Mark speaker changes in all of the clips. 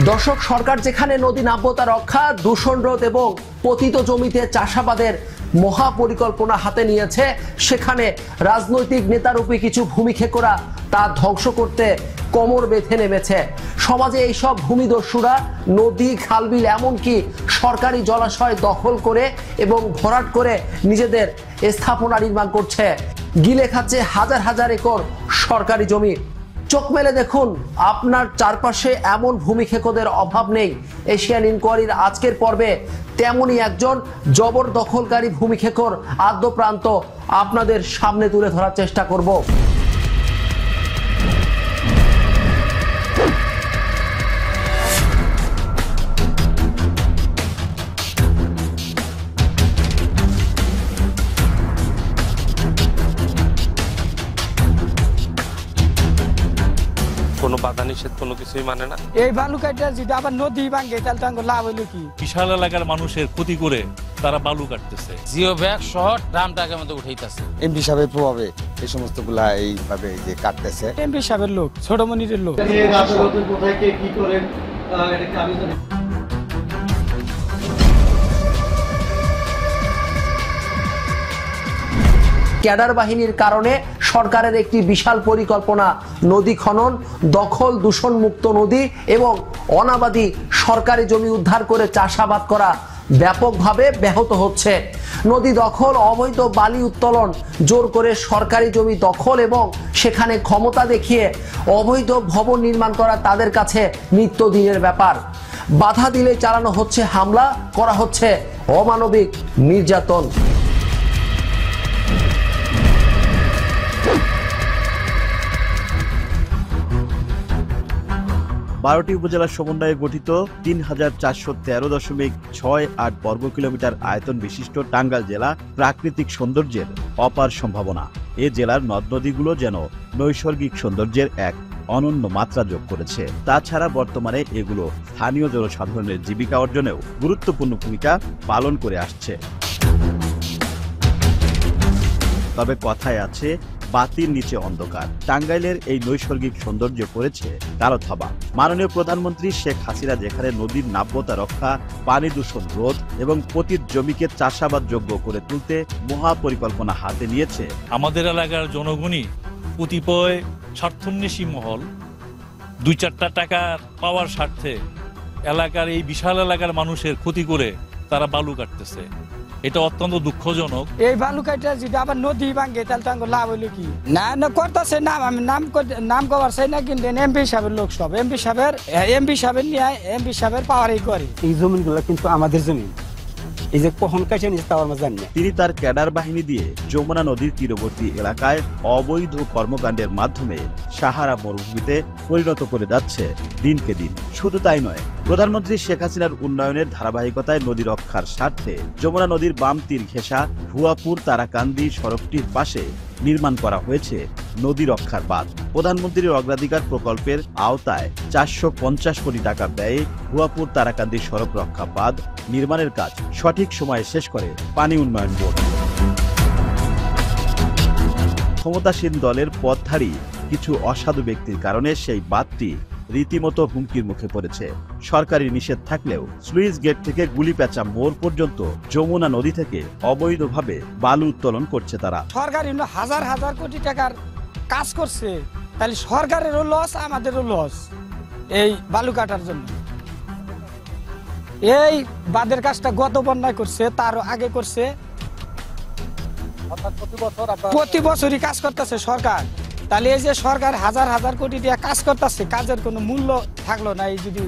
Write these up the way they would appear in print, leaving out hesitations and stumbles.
Speaker 1: দর্শক, সরকার যেখানে নদী নাব্যতা রক্ষা, দূষণ রোধ এবং পতিত জমিতে চাষাবাদের মহা পরিকল্পনা হাতে নিয়েছে, সেখানে রাজনৈতিক নেতারূপী কিছু ভূমিক্ষেকরা তা ধ্বংস করতে কোমর বেঁধে নেমেছে। সমাজে এইসব ভূমিদস্যুরা নদী, খালবিল, এমনকি সরকারি জলাশয় দখল করে এবং ভরাট করে নিজেদের স্থাপনা নির্মাণ করছে। গিলে খাচ্ছে হাজার হাজার একর সরকারি জমি। চোখ মেলে দেখুন, আপনার চারপাশে এমন ভূমিক্ষেকদের অভাব নেই। এশিয়ান ইনকোয়ারির আজকের পর্বে তেমনই একজন জবরদখলকারী ভূমিক্ষেকর আদ্যপ্রান্ত আপনাদের সামনে তুলে ধরার চেষ্টা করব।
Speaker 2: কোনো বাধা নিষেধ কোনো কিছুই মানে না।
Speaker 3: এই বালু কাটা যদি আবার নদী ভাঙে তাহলে তো লাভ হইলো কি?
Speaker 4: বিশাল এলাকার মানুষের ক্ষতি করে তারা বালু কাটতেছে।
Speaker 5: জিও ব্যাগ সহ ড্রামটাকে মধ্যে উঠাইতেছে।
Speaker 6: এমপি সাহেবের প্রভাবে এই সমস্ত গুলা এইভাবে যে কাটতেছে।
Speaker 3: এমপি সাহেবের লোক, ছোট মনিরের লোক।
Speaker 7: কোথায় কে কি করেন এটা আমি জানি।
Speaker 1: ক্যাডার বাহিনীর কারণে সরকারের একটি বিশাল পরিকল্পনা নদী খনন, দখল, দূষণ মুক্ত নদী এবং অনাবাদি সরকারি জমি উদ্ধার করে চাষাবাদ করা ব্যাপকভাবে ব্যাহত হচ্ছে। নদী দখল, অবৈধ বালি উত্তোলন, জোর করে সরকারি জমি দখল এবং সেখানে ক্ষমতা দেখিয়ে অবৈধ ভবন নির্মাণ করা তাদের কাছে নিত্যদিনের ব্যাপার। বাধা দিলে চালানো হচ্ছে হামলা, করা হচ্ছে অমানবিক নির্যাতন।
Speaker 8: বারোটি উপজেলার সমন্বয়ে গঠিত ৩,৪১৩.৬৮ বর্গ কিলোমিটার আয়তন বিশিষ্ট টাঙ্গাইল জেলা প্রাকৃতিক সৌন্দর্যের অপার সম্ভাবনা। এ জেলার নদ নদীগুলো যেন নৈসর্গিক সৌন্দর্যের এক অনন্য মাত্রা যোগ করেছে। তাছাড়া বর্তমানে এগুলো স্থানীয় জনসাধারণের জীবিকা অর্জনেও গুরুত্বপূর্ণ ভূমিকা পালন করে আসছে। তবে কথায় আছে, বাতির নিচে অন্ধকার। টাঙ্গাইলের এই নৈসর্গিক সৌন্দর্য করেছে কালো থাবা। মাননীয় প্রধানমন্ত্রী শেখ হাসিনা যেখানে নদীর নাব্যতা রক্ষা, পানি দূষণ রোধ এবং পতিত জমিকে চাষাবাদ যোগ্য করে তুলতে মহা পরিকল্পনা হাতে নিয়েছে,
Speaker 4: আমাদের এলাকার জনগণই কতিপয় স্বার্থন্বেষী মহল 2-4টা টাকা পাওয়ার স্বার্থে এলাকার এই বিশাল এলাকার মানুষের ক্ষতি করে তারা বালু কাটতেছে। এটা অত্যন্ত দুঃখজনক।
Speaker 3: এই বালু কাটা যদি আবার নদী ভাঙে তাহলে তো লাভ হইলো কি? না না করতেছে নাম, আমি নাম কবার চাই না, কিন্তু এমপি সাহেবের লোক সব এমপি সাহেবের নিয়ে এমপি সাহেবের পাওয়ারই করে।
Speaker 9: এই জমিনগুলো কিন্তু আমাদের জমি, এই যে কখন কাছে নিচ্ছে তাও আমরা জানি না।
Speaker 8: তিনি তার ক্যাডার বাহিনী দিয়ে যমুনা নদীর তীরবর্তী এলাকায় অবৈধ কর্মকাণ্ডের মাধ্যমে সাহারা মরুভূমিতে পরিণত করে যাচ্ছে দিনকে দিন। শুধু তাই নয়, প্রধানমন্ত্রী শেখ হাসিনার উন্নয়নের ধারাবাহিকতায় নদী রক্ষার স্বার্থে যমুনা নদীর বাম তীর ঘেঁষা ভুয়াপুর তারাকান্দি সড়কটির পাশে নির্মাণ করা হয়েছে নদী রক্ষার বাঁধ। প্রধানমন্ত্রীর অগ্রাধিকার প্রকল্পের আওতায় 450 কোটি টাকা ব্যয়ে ভুয়াপুর তারাকান্দি সড়ক রক্ষা বাঁধ নির্মাণের কাজ সঠিক সময়ে শেষ করে পানি উন্নয়ন বোর্ড। ক্ষমতাসীন দলের পথধারী কিছু অসাধু ব্যক্তির কারণে সেই বাঁধটি রীতিমতো হুমকির মুখে পড়েছে। সরকারি নিষেধ থাকলেও স্লুইস গেট থেকে গুলিপেঁচা মোড় পর্যন্ত যমুনা নদী থেকে অবৈধভাবে বালু উত্তোলন করছে তারা।
Speaker 3: সরকারি হাজার হাজার কোটি টাকার কাজ করছে, তাহলে সরকারেরও লস, আমাদেরও লস এই বালু কাটার জন্য। এই বাঁধের কাজটা গত বন্যায় করছে, তারও আগে করছে, প্রতি বছরই কাজ করতেছে সরকার। তাহলে এই যে সরকার হাজার হাজার কোটি টাকা কাজ করতেছে, কাজের কোনো মূল্য থাকলো না এই যদি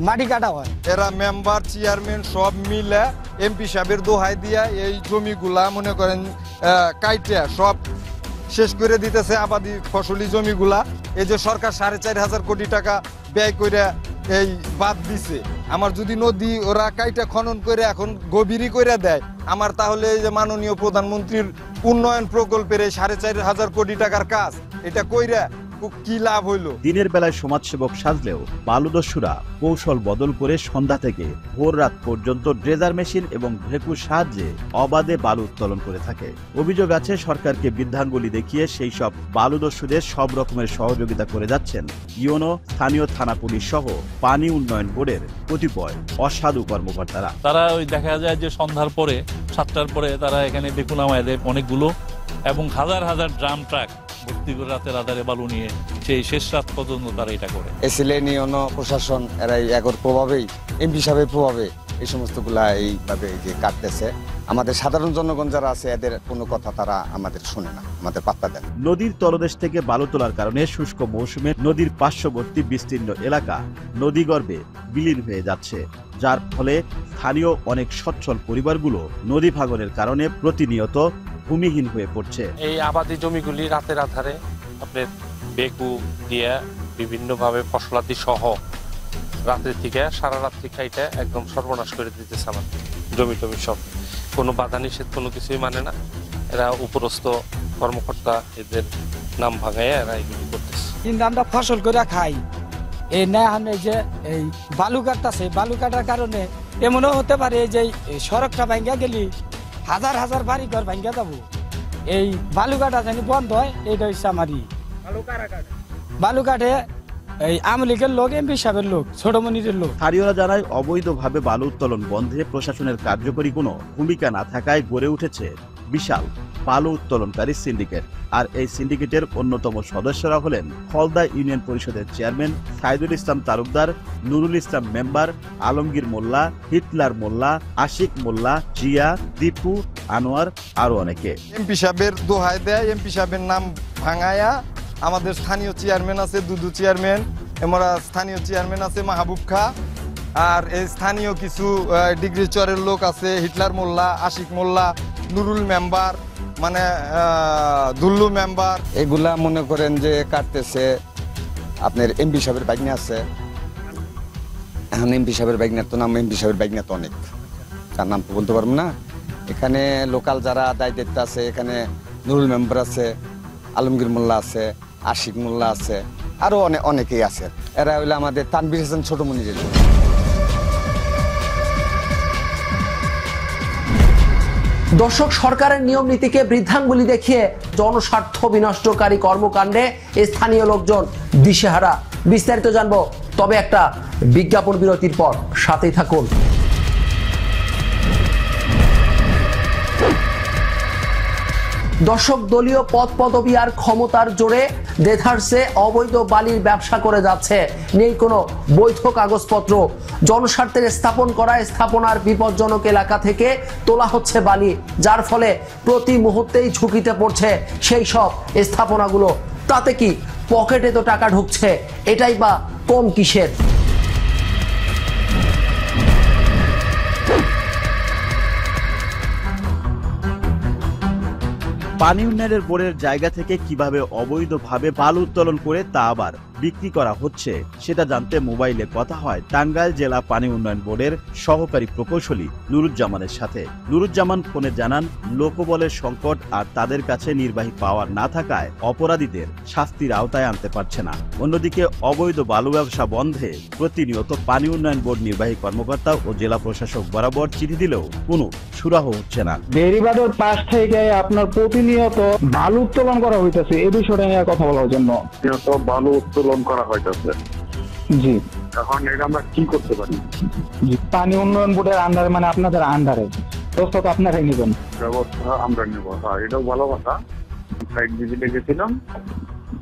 Speaker 3: মাটি কাটা হয়।
Speaker 10: এরা মেম্বার, চেয়ারম্যান সব মিলে এমপি সাহেবের দোহাই দিয়া এই জমিগুলা মনে করেন কাইটে সব শেষ করে দিতেছে, আবাদি ফসলি জমিগুলা। এই যে সরকার 4.5 কোটি টাকা ব্যয় করে এই বাদ দিছে, আমার যদি নদী ওরা কাইটা খনন করে এখন গভীরই করে দেয়, আমার তাহলে এই যে মাননীয় প্রধানমন্ত্রীর উন্নয়ন প্রকল্পের এই 4.5 কোটি টাকার কাজ, এটা কইরা কি লাভ হইলো?
Speaker 8: দিনের বেলায় সমাজসেবক সাজলেও বালুদস্যুরা কৌশল বদল করে সন্ধ্যা থেকে ভোর রাত পর্যন্ত ড্রেজার মেশিন এবং ভেকুর সাহায্যে অবাধে বালু উত্তোলন করে থাকে। অভিযোগ আছে সরকারকে বৃদ্ধাঙ্গুলি দেখিয়ে সেই সব বালুদস্যুদের সব রকমের সহযোগিতা করে যাচ্ছেন ইউনো, স্থানীয় থানা পুলিশ সহ পানি উন্নয়ন বোর্ডের কতিপয় অসাধু কর্মকর্তারা।
Speaker 4: তারা ওই দেখা যায় যে সন্ধ্যার পরে 7টার পরে তারা এখানে বেকু নামায় দেয় অনেকগুলো, এবং হাজার হাজার ড্রাম ট্রাক ভর্তি করে রাতের আধারে বালু নিয়ে সেই শেষ রাত পর্যন্ত তারা এটা করে।
Speaker 6: এসিলেন ইউনো প্রশাসন এরা একর প্রভাবেই, এমপি সাহেবের প্রভাবে এই সমস্তগুলা এইভাবে যে কাটতেছে। আমাদের সাধারণ জনগণ যারা আছে এদের কোনো কথা তারা আমাদের শুনে না, আমাদের পাত্তা দেন।
Speaker 8: নদীর তলদেশ থেকে বালু তোলার কারণে শুষ্ক মৌসুমে নদীর পার্শ্ববর্তী বিস্তীর্ণ এলাকা নদীগর্ভে বিলীন হয়ে যাচ্ছে, যার ফলে স্থানীয় অনেক সচ্ছল পরিবারগুলো নদী ভাঙনের কারণে প্রতিনিয়ত ভূমিহীন হয়ে পড়ছে।
Speaker 2: এই আবাদি জমিগুলি রাতের আধারে আপনার বেকু দিয়ে বিভিন্নভাবে ফসলাদি সহ রাতের থেকে সারা রাত্রি খাইটা একদম সর্বনাশ করে দিতেছে আমার জমি টমি সব। কোনো বাধা নিষেধ কোনো কিছুই মানে না। এরা উপরস্থ কর্মকর্তা এদের নাম ভাঙাইয়া এরা এগুলি করতেছে।
Speaker 3: কিন্তু আমরা ফসল করে খাই, এই না এই যে এই বালু কাটতেছে, বালু কাটার কারণে এমনও হতে পারে যে এই সড়কটা ভাঙ্গা গেলি হাজার হাজার বাড়ি ঘর ভাঙ্গা যাবো। এই বালু কাটা জানি বন্ধ হয়, এইটা হচ্ছে আমারই বালু কাটে এই আওয়ামী লীগের লোক, এমপি সাহেবের লোক, ছোট মনিরের লোক।
Speaker 8: স্থানীয়রা জানায় অবৈধভাবে বালু উত্তোলন বন্ধে প্রশাসনের কার্যকরী কোনো ভূমিকা না থাকায় গড়ে উঠেছে বিশাল বালু উত্তোলনকারী সিন্ডিকেট। আর এই সিন্ডিকেটের অন্যতম সদস্যরা হলেন ফলদা ইউনিয়ন পরিষদের চেয়ারম্যান সাইদুল ইসলাম তালুকদার, নুরুল ইসলাম মেম্বার, আলমগীর মোল্লা, হিটলার মোল্লা, আশিক মোল্লা, জিয়া, দীপু, আনোয়ার আরো অনেকে।
Speaker 10: এমপি সাহেবের দোহাই দেয়, এমপি সাহেবের নাম ভাঙায়া আমাদের স্থানীয় চেয়ারম্যান আছে দুদু চেয়ারম্যান, আমরা স্থানীয় চেয়ারম্যান আছে মাহবুব খা, আর এই স্থানীয় কিছু ডিগ্রি চরের লোক আছে, হিটলার মোল্লা, আশিক মোল্লা, নুরুল মেম্বার, মানে দুল্লু মেম্বার। এগুলা মনে করেন যে কাটতেছে আপনার এমপি সাহেবের বাইকনা আছে। এখন এমপি সাহেবের বাইকনার তো নাম, এমপি সাহেবের বাইকনা তো অনেক, তার নাম তো বলতে পারবো না। এখানে লোকাল যারা দায়িত্ব আছে, এখানে নুরুল মেম্বার আছে, আলমগীর মোল্লা আছে, আশিক মোল্লা আছে, আরো অনেকেই আছে। এরা হইলে আমাদের তানভীর হাসান ছোট মনিরের লোক।
Speaker 1: দর্শক, সরকারের নিয়ম নীতিকে বৃদ্ধাঙ্গুলি দেখিয়ে জনস্বার্থ বিনষ্টকারী কর্মকাণ্ডে স্থানীয় লোকজন দিশেহারা। বিস্তারিত জানবো, তবে একটা বিজ্ঞাপন বিরতির পর। সাথেই থাকুন। দর্শক, দলীয় পদ পদবি আর ক্ষমতার জোরে দেধারসে অবৈধ বালির ব্যবসা করে যাচ্ছে। নেই কোনো বৈধ কাগজপত্র। জনস্বার্থের স্থাপন করা স্থাপনার বিপজ্জনক এলাকা থেকে তোলা হচ্ছে বালি, যার ফলে প্রতি মুহূর্তেই ঝুঁকিতে পড়ছে সেই সব স্থাপনাগুলো। তাতে কি পকেটে তো টাকা ঢুকছে, এটাই বা কম কিসের?
Speaker 8: পানি উন্নয়নের বোর্ডের জায়গা থেকে কিভাবে অবৈধভাবে বালু উত্তোলন করে তা আবার বিক্রি করা হচ্ছে সেটা জানতে মোবাইলে কথা হয় টাঙ্গাইল জেলা পানি উন্নয়ন বোর্ডের সহকারী প্রকৌশলী নুরুজ্জামানের সাথে। নুরুজ্জামান ফোনে জানান, লোকবলের সংকট আর তাদের কাছে নির্বাহী পাওয়ার না থাকায় অপরাধীদের শাস্তির আওতায় আনতে পারছে না। অন্যদিকে অবৈধ বালু ব্যবসা বন্ধে প্রতিনিয়ত পানি উন্নয়ন বোর্ড নির্বাহী কর্মকর্তা ও জেলা প্রশাসক বরাবর চিঠি দিলেও কোনো সুরাহ হচ্ছে না।
Speaker 11: বেড়িবাঁধের পাশ থেকে আপনার প্রতিনিয়ত বালু উত্তোলন করা হইতেছে, এই বিষয়টা নিয়ে কথা বলার জন্য।
Speaker 12: বালু উত্তোলন করা হইতেছে,
Speaker 11: জি।
Speaker 12: এখন এটা আমরা কি করতে পারি?
Speaker 11: জি, পানি উন্নয়ন বোর্ডের আন্ডারে, মানে আপনাদের আন্ডারে ব্যবস্থা তো আপনারাই নেবেন।
Speaker 12: ব্যবস্থা আমরা নেব, হ্যাঁ, এটাও ভালো কথা। সাইড ভিজিটে গেছিলাম,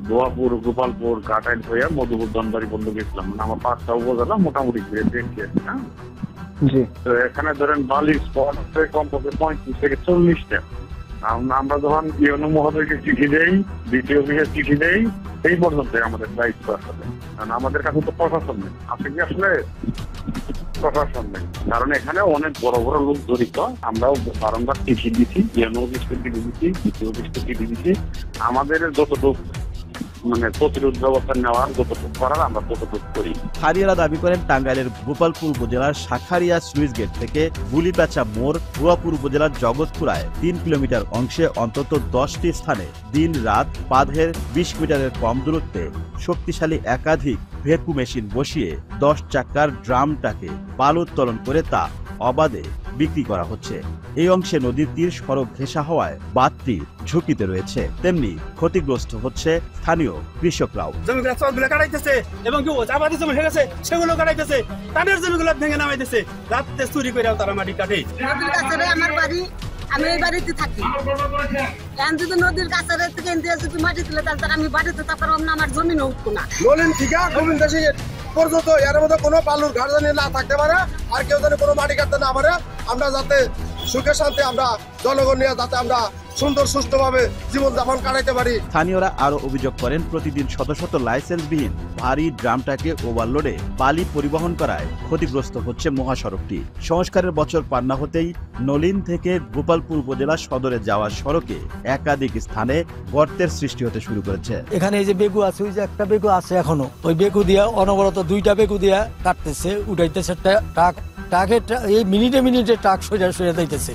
Speaker 12: দোয়াপুর, গোপালপুর, ঘাটাইল হয়ে মধুপুর দনবাড়ি বন্ধ গেছিলাম, মানে আমার 5টা উপজেলা মোটামুটি ঘুরে দেখছি। হ্যাঁ,
Speaker 11: জি।
Speaker 12: তো এখানে ধরেন বালির স্পট আছে কমপক্ষে 35 থেকে 40টা। আমরা যখন ইউনো মহোদয়কে চিঠি দেই, দ্বিতীয় অফিসে চিঠি দেই, এই পর্যন্ত আমাদের দায়িত্ব আসলে, কারণ আমাদের কাছে তো প্রশাসন নেই। আপনি কি আসলে প্রশাসন নেই, কারণ এখানে অনেক বড় বড় লোক জড়িত। আমরাও বারংবার চিঠি দিচ্ছি, ইউনো অফিসকে চিঠি দিচ্ছি, দ্বিতীয় অফিসকে চিঠি দিচ্ছি। আমাদের যতটুকু মানে প্রতিরোধ ব্যবস্থা নেওয়ার যতটুকু করার আমরা ততটুকু করি।
Speaker 8: স্থানীয়রা দাবি করেন টাঙ্গাইলের গোপালপুর উপজেলার শাখারিয়া স্লুইস গেট থেকে বুলিপাচা মোড়, ভুয়াপুর উপজেলার জগৎপুরায় 3 কিলোমিটার অংশে অন্তত 10টি স্থানে দিন রাত বাঁধের 20 মিটারের কম দূরত্বে শক্তিশালী একাধিক ভেকু মেশিন বসিয়ে 10 চাকার ড্রামটাকে বালু উত্তোলন করে তা অবাধে বিক্রি করা হচ্ছে। এই অংশে নদীর তীর সড়ক ঘেঁষা হওয়ায় বাঁধটি ঝুঁকিতে রয়েছে, তেমনি ক্ষতিগ্রস্ত হচ্ছে স্থানীয় কৃষকরাও।
Speaker 9: জমিগুলো চকগুলো কাটাইতেছে এবং কি আবাদি জমি হয়ে গেছে সেগুলো কাটাইতেছে, তাদের জমিগুলো ভেঙে নামাইতেছে, রাতে চুরি করে তারা মাটি কাটে।
Speaker 13: নদীর কাছে আমার বাড়ি, আমি এই বাড়িতে থাকি। এখন যদি নদীর কাছে থেকে যদি মাটি তুলে দেন তাহলে আমি বাড়িতে থাকতে পারবো না, আমার জমি উঠবো না।
Speaker 10: বলেন ঠিক আছে গোবিন্দ সিং পর্যন্ত এর মধ্যে কোনো বালুর ঘাট জানি না থাকতে পারে, আর কেউ জানি কোনো মাটি কাটতে না পারে। আমরা যাতে সুখে শান্তি আমরা জনগণ নিয়ে যাতে আমরা সুন্দর সুস্থভাবে জীবনযাপন কাটাইতে পারি।
Speaker 8: স্থানীয়রা আরো অভিযোগ করেন, প্রতিদিন শত শত লাইসেন্সবিহীন ভারী ড্রামটাকে ওভারলোডে বালি পরিবহন করায় ক্ষতিগ্রস্ত হচ্ছে মহাসড়কটি। সংস্কারের বছর পার না হতেই নলিন থেকে গোপালপুর উপজেলা সদরে যাওয়ার সড়কে একাধিক স্থানে গর্তের সৃষ্টি হতে শুরু করেছে।
Speaker 3: এখানে এই যে বেগু আছে, ওই যে একটা বেগু আছে এখনো, ওই বেগু দিয়া অনবরত 2টা বেগু দিয়া কাটতেছে, উঠাইতেছে ট্রাকের এই মিনিটে মিনিটে ট্রাক সরে যাইতেছে,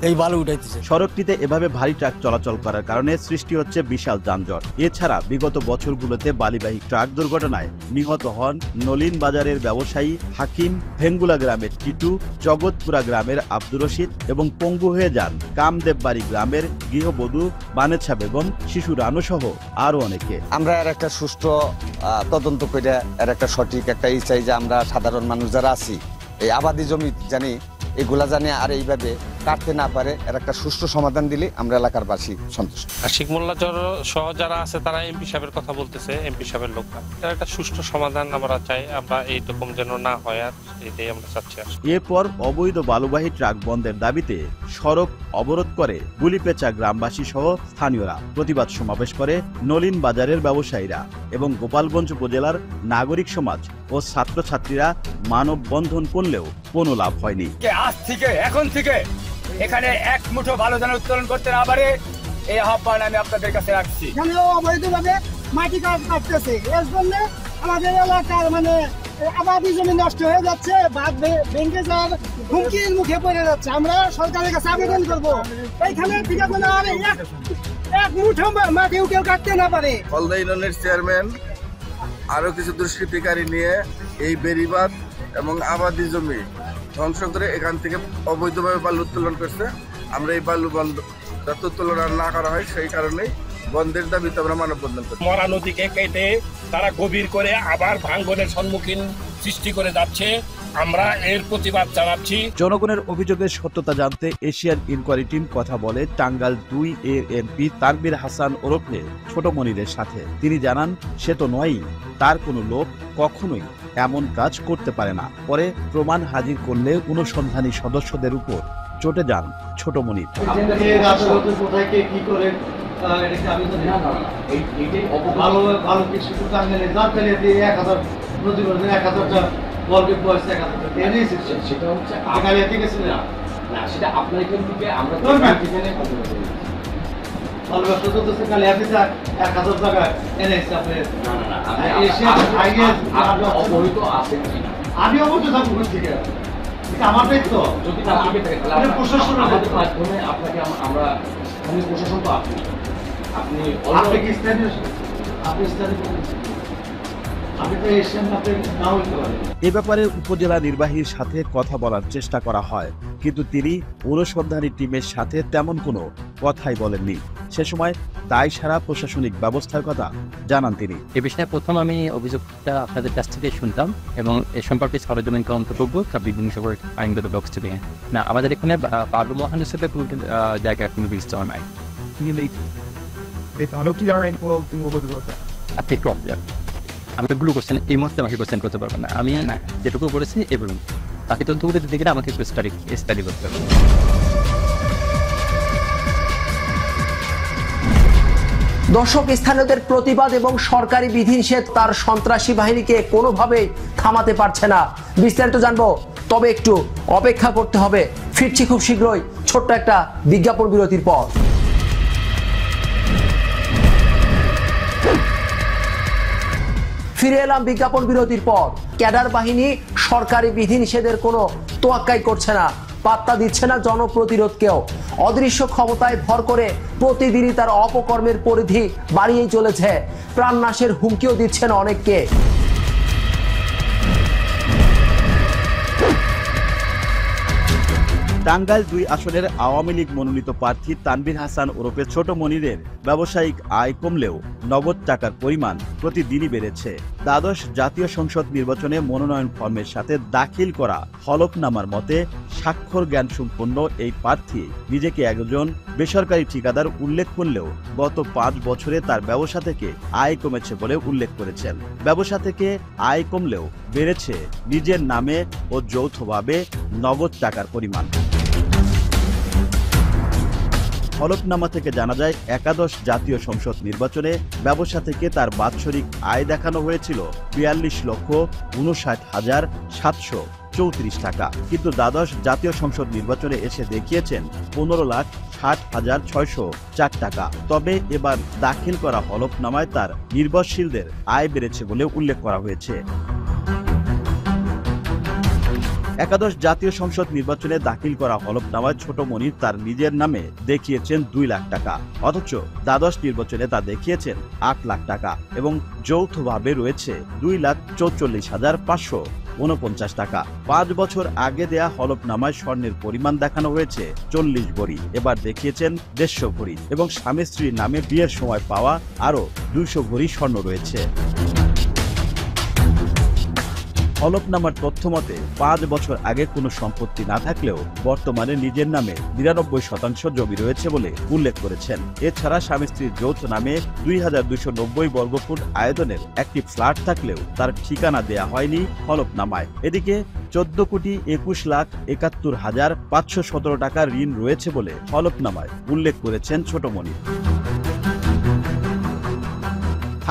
Speaker 3: এই বালু উঠাইতেছে।
Speaker 8: সড়কটিতে এভাবে ভারী ট্রাক চলাচল করার কারণে সৃষ্টি হচ্ছে বিশাল যানজট। এছাড়া বিগত বছরগুলোতে বালিবাহী ট্রাক দুর্ঘটনায় নিহত হন নলিন বাজারের ব্যবসায়ী হাকিম, ভেঙ্গুলা গ্রামের টিটু, জগৎপুরা গ্রামের আব্দুর রশিদ এবং পঙ্গু হয়ে যান কামদেববাড়ি গ্রামের গৃহবধূ বানেছা বেগম, শিশু রানু সহ আরো অনেকে।
Speaker 6: আমরা এর একটা সুষ্ঠু তদন্ত করে এর একটা সঠিক একটা চাই যে আমরা সাধারণ মানুষ যারা আছি এই আবাদি জমি জানি এগুলা জানি আর এইভাবে কাটতে না পারে, এর একটা সুষ্ঠু সমাধান দিলে আমরা এলাকার বাসী সন্তুষ্ট।
Speaker 2: আশিক মোল্লা সহ যারা আছে তারা এমপি সাহেবের কথা বলতেছে, এমপি সাহেবের লোকরা এর একটা সুষ্ঠু সমাধান আমরা চাই, আমরা এইরকম যেন না হয়, আর এটাই আমরা চাচ্ছি।
Speaker 8: এরপর অবৈধ বালুবাহী ট্রাক বন্ধের দাবিতে সড়ক অবরোধ করে বুলিপেচা গ্রামবাসী সহ স্থানীয়রা। প্রতিবাদ সমাবেশ করে নলিন বাজারের ব্যবসায়ীরা এবং গোপালগঞ্জ উপজেলার নাগরিক সমাজ ও ছাত্রছাত্রীরা মানববন্ধন করলেও কোনো লাভ হয়নি।
Speaker 9: আজ থেকে এখন থেকে এখানে এক মুঠো ভালো ধান উত্তোলন করতে না পারে এই আহ্বান আমি আপনাদের কাছে রাখছি।
Speaker 13: অবৈধভাবে মাটি কাটতেছে, এর জন্য আমাদের এলাকার মানে আবাদি জমি নষ্ট হয়ে যাচ্ছে, বাঁধ ভেঙে যাওয়ার হুমকির মুখে পড়ে যাচ্ছে। আমরা সরকারের কাছে আবেদন করবো এইখানে ঠিক আছে না এক মুঠো মাটি কেউ কাটতে না পারে।
Speaker 10: হলদা ইউনিয়নের চেয়ারম্যান আরো কিছু দুষ্কৃতিকারী নিয়ে এই বেড়িবাঁধ এবং আবাদি জমি ধ্বংস করে এখান থেকে অবৈধভাবে বালু উত্তোলন করছে। আমরা এই বালু বন্ধ যত উত্তোলন না করা হয় সেই কারণেই বন্ধের দাবিতে আমরা মানববন্ধন করি।
Speaker 14: মরা নদীকে কেটে তারা গভীর করে আবার ভাঙনের সম্মুখীন সৃষ্টি করে যাচ্ছে, আমরা এর প্রতিবাদ জানাচ্ছি।
Speaker 8: জনগণের অভিযোগের সত্যতা জানতে এশিয়ান ইনকোয়ারি টিম কথা বলে টাঙ্গাইল 2 এর এমপি তানভীর হাসান ওরফে ছোট মনিরের সাথে। তিনি জানান সে তো নয়ই, তার কোনো লোক কখনোই এমন কাজ করতে পারে না। পরে প্রমাণ হাজির করলে অনুসন্ধানী সদস্যদের উপর চটে যান ছোট মনির।
Speaker 7: আমি অবশ্যই থাকবো থেকে আমার দায়িত্ব যদি প্রশাসনের মাধ্যমে আপনাকে আমরা প্রশাসন তো আপনি কি স্থানীয় আপনি স্থানীয়
Speaker 8: এ ব্যাপারে উপজেলা নির্বাহীর সাথে কথা বলার চেষ্টা করা হয়, কিন্তু তিনি অনুসন্ধানী টিমের সাথে তেমন কোনো কথাই বলেননি। সে সময় দায় সারা প্রশাসনিক ব্যবস্থার কথা জানান তিনি।
Speaker 15: এ বিষয়ে প্রথম আমি অভিযোগটা আপনাদের কাছ থেকে শুনতাম এবং এ সম্পর্কে সরজমিন অন্তর্ভুক্ত বিভিন্ন সকল আইনগত ব্যবস্থা দিয়ে না আমাদের এখানে বালু মহান হিসেবে জায়গায় কোনো বিস্তৃত নাই। আপনি আমি এগুলো কোশ্চেন এই মুহূর্তে আমাকে কোশ্চেন করতে পারবেন না, আমি না যেটুকু বলেছি এ বলুন, বাকি তথ্যগুলো দিতে গেলে আমাকে একটু স্টাডি করতে হবে।
Speaker 1: দর্শক, স্থানীয়দের প্রতিবাদ এবং সরকারি বিধিনিষেধ তার সন্ত্রাসী বাহিনীকে কোনোভাবেই থামাতে পারছে না। বিস্তারিত জানবো, তবে একটু অপেক্ষা করতে হবে। ফিরছি খুব শীঘ্রই ছোট্ট একটা বিজ্ঞাপন বিরতির পর। ফিরে এলাম বিজ্ঞাপন বিরতির পর। ক্যাডার বাহিনী সরকারি বিধিনিষেধের কোনো তোয়াক্কাই করছে না, পাত্তা দিচ্ছে না জনপ্রতিরোধকেও। অদৃশ্য ক্ষমতায় ভর করে প্রতিদিনই তার অপকর্মের পরিধি বাড়িয়েই চলেছে, প্রাণনাশের হুমকিও দিচ্ছেন অনেককে।
Speaker 8: টাঙ্গাইল 2 আসনের আওয়ামী লীগ মনোনীত প্রার্থী তানভীর হাসান ওরফে ছোট মনিরের ব্যবসায়িক আয় কমলেও নগদ টাকার পরিমাণ প্রতিদিনই বেড়েছে। দ্বাদশ জাতীয় সংসদ নির্বাচনে মনোনয়ন ফর্মের সাথে দাখিল করা হলফনামার মতে স্বাক্ষর জ্ঞান সম্পন্ন এই প্রার্থী নিজেকে একজন বেসরকারি ঠিকাদার উল্লেখ করলেও গত 5 বছরে তার ব্যবসা থেকে আয় কমেছে বলে উল্লেখ করেছেন। ব্যবসা থেকে আয় কমলেও বেড়েছে নিজের নামে ও যৌথভাবে নগদ টাকার পরিমাণ। হলফনামা থেকে জানা যায় একাদশ জাতীয় সংসদ নির্বাচনে ব্যবসা থেকে তার বাৎসরিক আয় দেখানো হয়েছিল 42,59,734 টাকা, কিন্তু দ্বাদশ জাতীয় সংসদ নির্বাচনে এসে দেখিয়েছেন 15,60,604 টাকা। তবে এবার দাখিল করা হলফনামায় তার নির্ভরশীলদের আয় বেড়েছে বলে উল্লেখ করা হয়েছে। একাদশ জাতীয় সংসদ নির্বাচনে দাখিল করা হলফনামায় ছোট মনির তার নিজের নামে দেখিয়েছেন 2 লাখ টাকা, অথচ দ্বাদশ নির্বাচনে তা দেখিয়েছেন 8 লাখ টাকা এবং যৌথভাবে রয়েছে 2,44,549 টাকা। 5 বছর আগে দেয়া হলফনামায় স্বর্ণের পরিমাণ দেখানো হয়েছে 40 ভরি, এবার দেখিয়েছেন 150 ভরি এবং স্বামী স্ত্রীর নামে বিয়ের সময় পাওয়া আরো 200 ভরি স্বর্ণ রয়েছে। হলফনামার তথ্য মতে 5 বছর আগে কোনো সম্পত্তি না থাকলেও বর্তমানে নিজের নামে 99% জমি রয়েছে বলে উল্লেখ করেছেন। এছাড়া স্বামী স্ত্রীর যৌথ নামে 2290 বর্গফুট আয়তনের একটি ফ্ল্যাট থাকলেও তার ঠিকানা দেয়া হয়নি হলফনামায়। এদিকে 14,21,71,517 টাকা ঋণ রয়েছে বলে হলফনামায় উল্লেখ করেছেন ছোট মনির।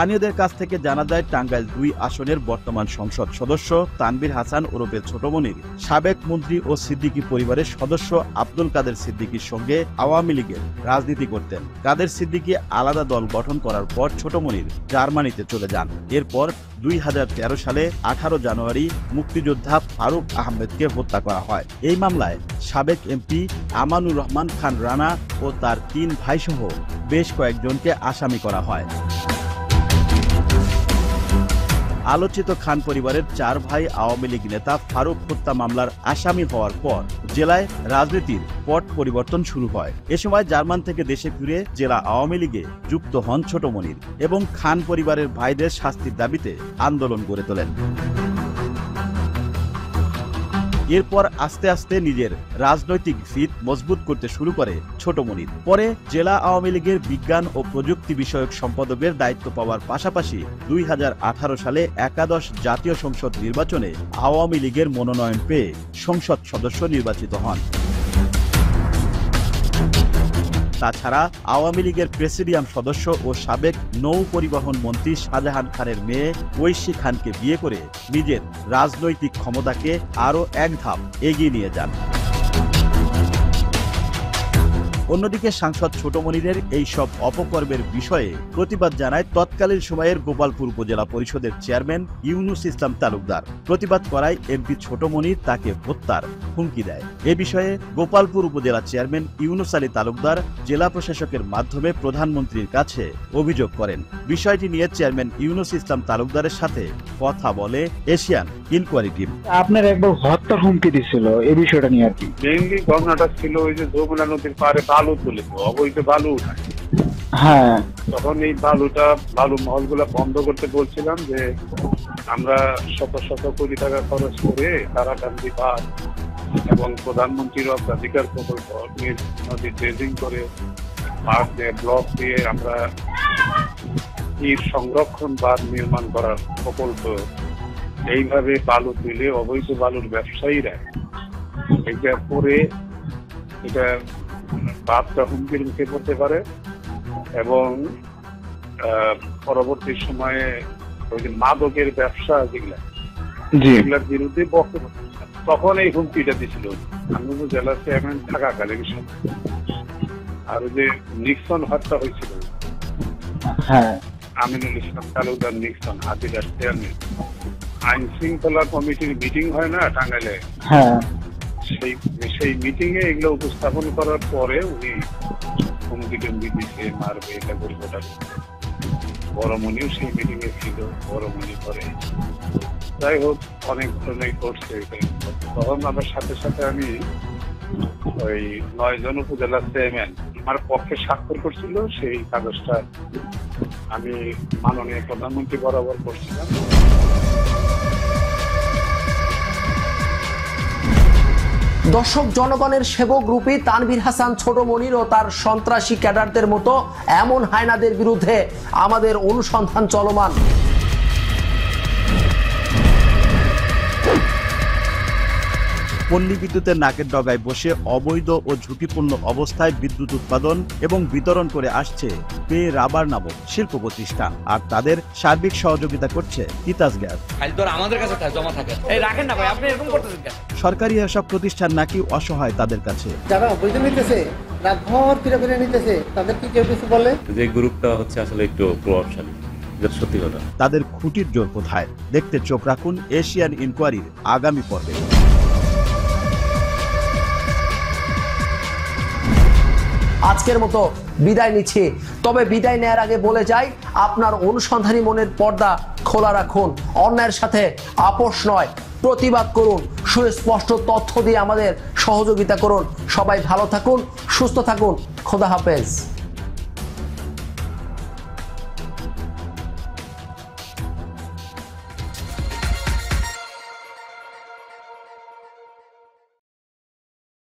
Speaker 8: স্থানীয়দের কাছ থেকে জানা যায় টাঙ্গাইল 2 আসনের বর্তমান সংসদ সদস্য তানভীর হাসান ওরফে ছোট মনির সাবেক মন্ত্রী ও সিদ্দিকী পরিবারের সদস্য আব্দুল কাদের সিদ্দিকীর সঙ্গে আওয়ামী লীগের রাজনীতি করতেন। কাদের সিদ্দিকী আলাদা দল গঠন করার পর ছোট মনির জার্মানিতে চলে যান। এরপর 2013 সালে 18 জানুয়ারি মুক্তিযোদ্ধা ফারুক আহমেদকে হত্যা করা হয়। এই মামলায় সাবেক এমপি আমানুর রহমান খান রানা ও তার 3 ভাই সহ বেশ কয়েকজনকে আসামি করা হয়। আলোচিত খান পরিবারের 4 ভাই আওয়ামী লীগ নেতা ফারুক হত্যা মামলার আসামি হওয়ার পর জেলায় রাজনীতির পট পরিবর্তন শুরু হয়। এ সময় জার্মান থেকে দেশে ফিরে জেলা আওয়ামী লীগে যুক্ত হন ছোট মনির এবং খান পরিবারের ভাইদের শাস্তির দাবিতে আন্দোলন গড়ে তোলেন। এরপর আস্তে আস্তে নিজের রাজনৈতিক ভিত মজবুত করতে শুরু করে ছোট মনির। পরে জেলা আওয়ামী লীগের বিজ্ঞান ও প্রযুক্তি বিষয়ক সম্পাদকের দায়িত্ব পাওয়ার পাশাপাশি 2018 সালে একাদশ জাতীয় সংসদ নির্বাচনে আওয়ামী লীগের মনোনয়ন পেয়ে সংসদ সদস্য নির্বাচিত হন। তাছাড়া আওয়ামী লীগের প্রেসিডিয়াম সদস্য ও সাবেক নৌ পরিবহন মন্ত্রী শাহজাহান খানের মেয়ে ঐশী খানকে বিয়ে করে নিজের রাজনৈতিক ক্ষমতাকে আরও এক ধাপ এগিয়ে নিয়ে যান। অন্যদিকে সাংসদ ছোট মনিরের এই সব অপকর্মের বিষয়ে প্রতিবাদ জানায় তৎকালীন সময়ের গোপালপুর উপজেলা পরিষদের চেয়ারম্যান ইউনুস ইসলাম তালুকদার। প্রতিবাদ করায় এমপি ছোট মনির তাকে হত্যার হুমকি দেয়। এ বিষয়ে গোপালপুর উপজেলা চেয়ারম্যান ইউনুস আলী তালুকদার জেলা প্রশাসকের মাধ্যমে প্রধানমন্ত্রীর কাছে অভিযোগ করেন। বিষয়টি নিয়ে চেয়ারম্যান ইউনুস ইসলাম তালুকদারের সাথে কথা বলে এশিয়ান ইনকোয়ারি টিম।
Speaker 11: আপনার একবার হত্যার হুমকি দিছিল, এই বিষয়টা নিয়ে আর কি
Speaker 12: মেইনলি ঘটনাটা ছিল ওই যে যমুনা নদীর পাড়ে বালু তুলে অবৈধ বালু উঠায়।
Speaker 11: হ্যাঁ,
Speaker 12: তখন এই বালু মহলগুলা বন্ধ করতে বলছিলাম যে আমরা শত শত কোটি টাকা খরচ করে তারাকান্দি বাঁধ এবং প্রধানমন্ত্রীর অগ্রাধিকার প্রকল্প নদী ড্রেজিং করে বাঁধ দিয়ে ব্লক দিয়ে আমরা তীর সংরক্ষণ বাঁধ নির্মাণ করার প্রকল্প, এইভাবে বালু তুলে অবৈধ বালুর ব্যবসায়ীরা এটা করে এটা বাঁধটা হুমকির মুখে পড়তে পারে এবং পরবর্তী সময়ে ওই যে মাদকের ব্যবসা যেগুলার বিরুদ্ধে বক্তব্য, তখন এই হুমকিটা দিছিল আমি জেলা চেয়ারম্যান থাকাকালীন সময়। আর ওই যে নিক্সন হত্যা হয়েছিল,
Speaker 11: হ্যাঁ,
Speaker 12: আমিনুল ইসলাম তালুকদার নিক্সন হাতিদার চেয়ারম্যান আইন শৃঙ্খলা কমিটির মিটিং হয় না টাঙ্গাইলে,
Speaker 11: হ্যাঁ
Speaker 12: সেই মিটিং এ এগুলো উপস্থাপন করার পরে উনি হুমকি টুমকি দিচ্ছে, মারবে, এটা করবো, ওটা করবো। বড়মনিও সেই মিটিং এ ছিল, বড়মনি করে। যাই হোক, অনেক ধরনের করছে। তখন আমার সাথে সাথে আমি ওই 9 জন উপজেলা চেয়ারম্যান আমার পক্ষে স্বাক্ষর করছিল, সেই কাগজটা আমি মাননীয় প্রধানমন্ত্রী বরাবর করছিলাম।
Speaker 1: দর্শক, জনগণের সেবক রূপী তানভীর হাসান ছোট মনির ও তার সন্ত্রাসী ক্যাডারদের মতো এমন হায়নাদের বিরুদ্ধে আমাদের অনুসন্ধান চলমান।
Speaker 8: পল্লী বিদ্যুতের নাকের ডগায় বসে অবৈধ ও ঝুঁকিপূর্ণ অবস্থায় বিদ্যুৎ উৎপাদন এবং বিতরণ করে আসছে পে রাবার নামক শিল্প প্রতিষ্ঠান, আর তাদের সার্বিক সহযোগিতা করছে তিতাস গ্যাস।
Speaker 5: আমাদের কাছে জমা থাকে, এই রাখেন না ভাই, আপনি এরকম করতেছেন কেন?
Speaker 8: সরকারি এসব প্রতিষ্ঠান নাকি অসহায় তাদের কাছে।
Speaker 13: যারা অবৈধ নিতেছে, রাতভর ফিরে নিতেছে, তাদের কি কেউ কিছু বলে?
Speaker 16: যে গ্রুপটা হচ্ছে আসলে একটু প্রভাবশালী, সত্যি কথা।
Speaker 8: তাদের খুঁটির জোর কোথায়, দেখতে চোখ রাখুন এশিয়ান ইনকোয়ারির আগামী পর্বে।
Speaker 1: আজকের মতো বিদায় নিচ্ছি, তবে বিদায় নেওয়ার আগে বলে যাই, আপনার অনুসন্ধানী মনের পর্দা খোলা রাখুন। অন্যায়ের সাথে আপোষ নয়, প্রতিবাদ করুন। সুস্পষ্ট তথ্য দিয়ে আমাদের সহযোগিতা করুন। সবাই ভালো থাকুন, সুস্থ থাকুন। খোদা হাফেজ।